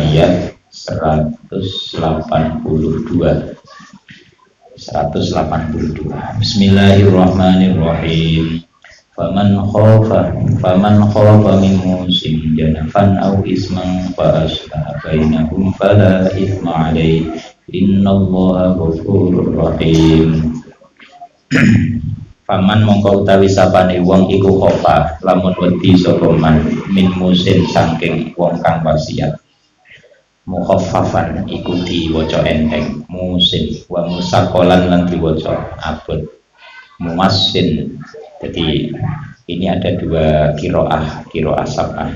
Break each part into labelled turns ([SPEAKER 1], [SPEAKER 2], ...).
[SPEAKER 1] ayat 182. Bismillahirrahmanirrahim. Faman khafa min musin janafan aw isman fa aslaha bainahum fala itsma alaihi innallaha ghafurur rahim. Faman mongko utawi sapane wong iku khofa lamun wedi sapa man min musin saking wong kang wasiat. Mukhaffafan iku diwaca enteng, musin wa musaqqalan lan diwaca abot. Muwassin. Jadi ini ada dua qiraah sab'ah.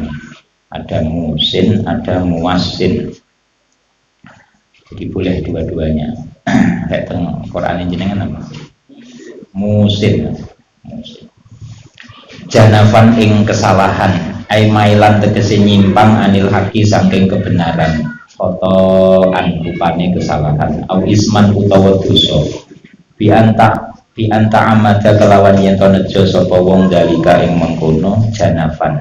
[SPEAKER 1] Ada musin, ada muwassin. Jadi boleh dua-duanya. Kayak teng Quran jenengan apa? Musin. Janafan ing kesalahan, ai mailan tegese nyimpang anil haqi saking kebenaran. Fotoan rupane kesalahan, au isman utawa dosa. Bi anta amada kelawan yen to nejo sapa wong dalika ing mengkono janafan.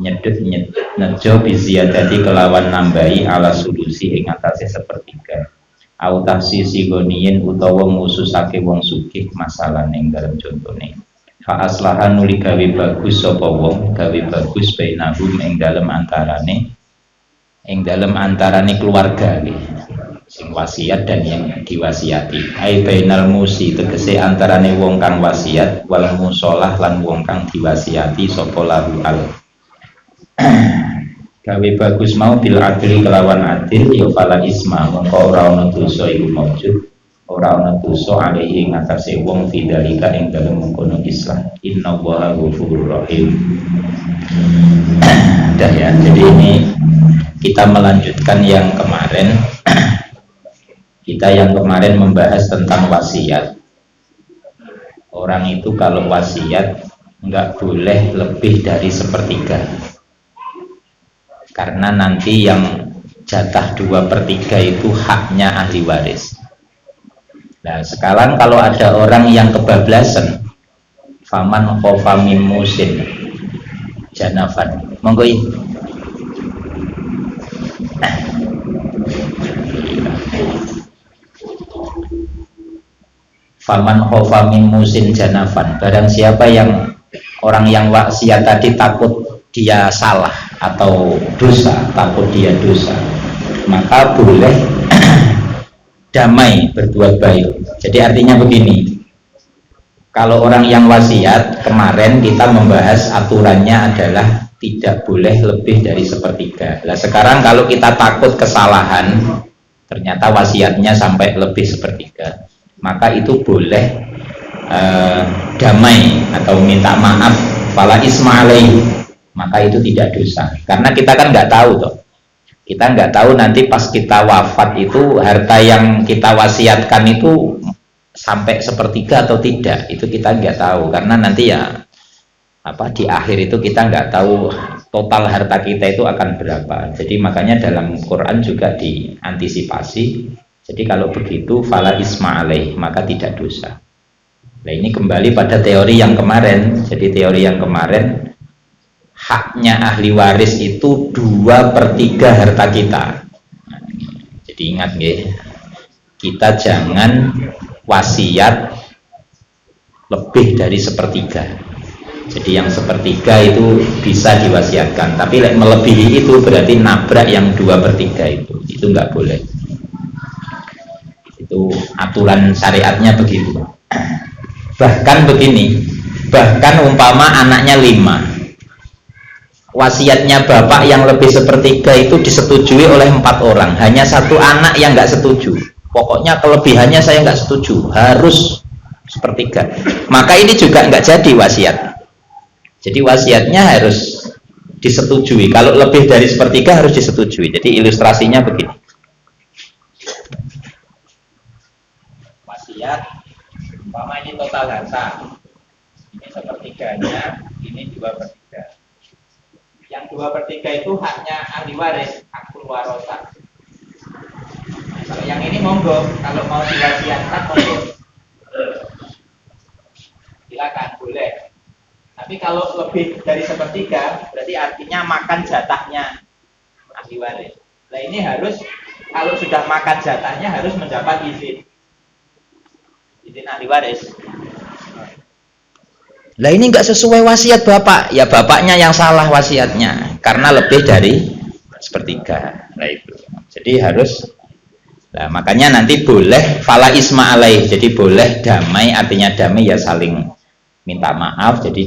[SPEAKER 1] Nejo bi ziyadati kelawan nambahi ala sulusi ing atase sepertiga. Au tahsisi goniyen utawa ngususake wong sugih masalah ning dalem contone. Fa aslahan nuli gawe bagus sapa wong, gawe bagus bainahum ing dalem antarane keluarga sing wasiat dan yang diwasiati. Ai bainal musi tegese antarane wong kang wasiat wal musolah lan wong kang diwasiati sapa lahu al. Gawe bagus mau bil adli kelawan adil ya fala isma mongko ora ana dosa iku maujud, ora ana dosa alaihi ngatasé wong fidalika ing dalem mengkono islah. Innallaha ghafurur rahim. Dah ya, jadi ini kita melanjutkan yang kemarin. Kita yang kemarin membahas tentang wasiat. Orang itu kalau wasiat nggak boleh lebih dari sepertiga, karena nanti yang jatah 2/3 itu haknya ahli waris. Nah sekarang kalau ada orang yang kebablasan, faman khofa min musin janafan, monggo faman khofa min musin janafan, barang siapa yang orang yang wasiat tadi takut dia salah atau dosa, takut dia dosa, maka boleh damai berbuat baik. Jadi artinya begini, kalau orang yang wasiat kemarin kita membahas aturannya adalah tidak boleh lebih dari sepertiga. Nah sekarang kalau kita takut kesalahan, ternyata wasiatnya sampai lebih sepertiga, maka itu boleh damai atau minta maaf, fala isma alaihi, maka itu tidak dosa. Karena kita kan nggak tahu toh, kita nggak tahu nanti pas kita wafat itu harta yang kita wasiatkan itu sampai sepertiga atau tidak, itu kita nggak tahu. Karena nanti ya di akhir itu kita nggak tahu total harta kita itu akan berapa. Jadi makanya dalam Quran juga diantisipasi. Jadi kalau begitu fala isma alaih, maka tidak dosa. Nah ini kembali pada teori yang kemarin. Jadi teori yang kemarin, haknya ahli waris itu 2/3 harta kita. Jadi ingat ya, kita jangan wasiat lebih dari sepertiga. Jadi yang sepertiga itu bisa diwasiatkan, tapi melebihi itu berarti nabrak yang 2/3 itu nggak boleh. Itu aturan syariatnya begitu. Bahkan begini, bahkan umpama anaknya 5, wasiatnya bapak yang lebih sepertiga itu disetujui oleh 4 orang, hanya 1 anak yang nggak setuju. Pokoknya kelebihannya saya nggak setuju, harus sepertiga. Maka ini juga nggak jadi wasiat. Jadi wasiatnya harus disetujui. Kalau lebih dari sepertiga harus disetujui. Jadi ilustrasinya begini. Wasiat, umpama ini total harta, ini sepertiganya, ini 2/3. Yang 2/3 itu haknya ahli waris, hakul warosah. Nah, kalau yang ini monggo, kalau mau diwasiatkan monggo, silakan, boleh. Tapi kalau lebih dari sepertiga, berarti artinya makan jatahnya ahli waris. Nah ini harus, kalau sudah makan jatahnya harus mendapat izin ahli waris. Lah ini nggak sesuai wasiat bapak, ya bapaknya yang salah wasiatnya karena lebih dari sepertiga. Nah itu, jadi harus. Nah makanya nanti boleh fala isma alaih, jadi boleh damai, artinya damai ya saling minta maaf. Jadi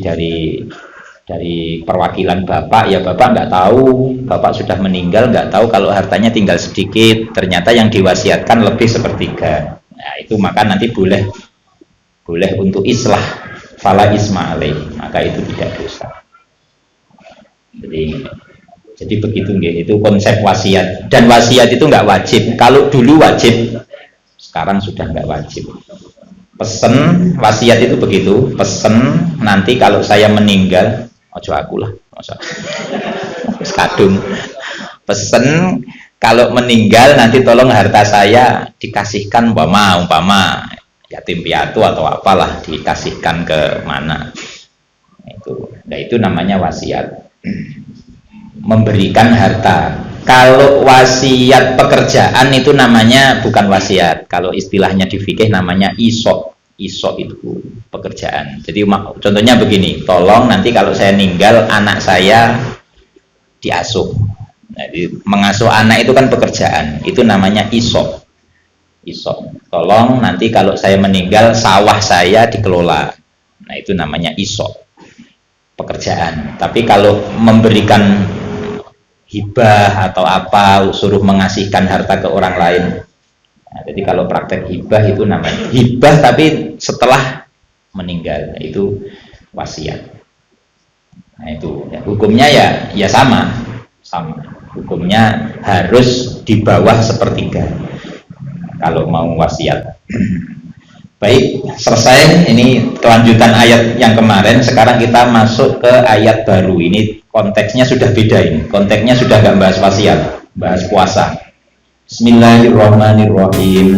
[SPEAKER 1] dari perwakilan bapak, ya bapak nggak tahu, bapak sudah meninggal, nggak tahu kalau hartanya tinggal sedikit, ternyata yang diwasiatkan lebih sepertiga. Nah itu maka nanti boleh untuk islah fala isma alaih, maka itu tidak dosa. Jadi begitu nggih, itu konsep wasiat. Dan wasiat itu nggak wajib. Kalau dulu wajib, sekarang sudah nggak wajib. Pesen wasiat itu begitu, pesen nanti kalau saya meninggal, ojo aku lah, masa kadung. Pesen kalau meninggal nanti tolong harta saya dikasihkan umpama yatim piatu atau apalah, dikasihkan ke mana. Itu namanya wasiat. Memberikan harta. Kalau wasiat pekerjaan itu namanya bukan wasiat. Kalau istilahnya di fikih namanya isok. Isok itu pekerjaan. Jadi contohnya begini, tolong nanti kalau saya meninggal anak saya diasuh. Jadi mengasuh anak itu kan pekerjaan. Itu namanya isok. Isok. Tolong nanti kalau saya meninggal sawah saya dikelola. Nah itu namanya isok. Pekerjaan. Tapi kalau memberikan hibah atau apa, suruh mengasihkan harta ke orang lain. Nah, jadi kalau praktek hibah itu namanya hibah, tapi setelah meninggal itu wasiat. Nah itu ya, hukumnya ya sama. Hukumnya harus di bawah sepertiga kalau mau wasiat. Baik, selesai. Ini kelanjutan ayat yang kemarin. Sekarang kita masuk ke ayat baru. Ini konteksnya sudah beda ini. Konteksnya sudah nggak bahas wasiat, bahas puasa. Bismillahirrahmanirrahim.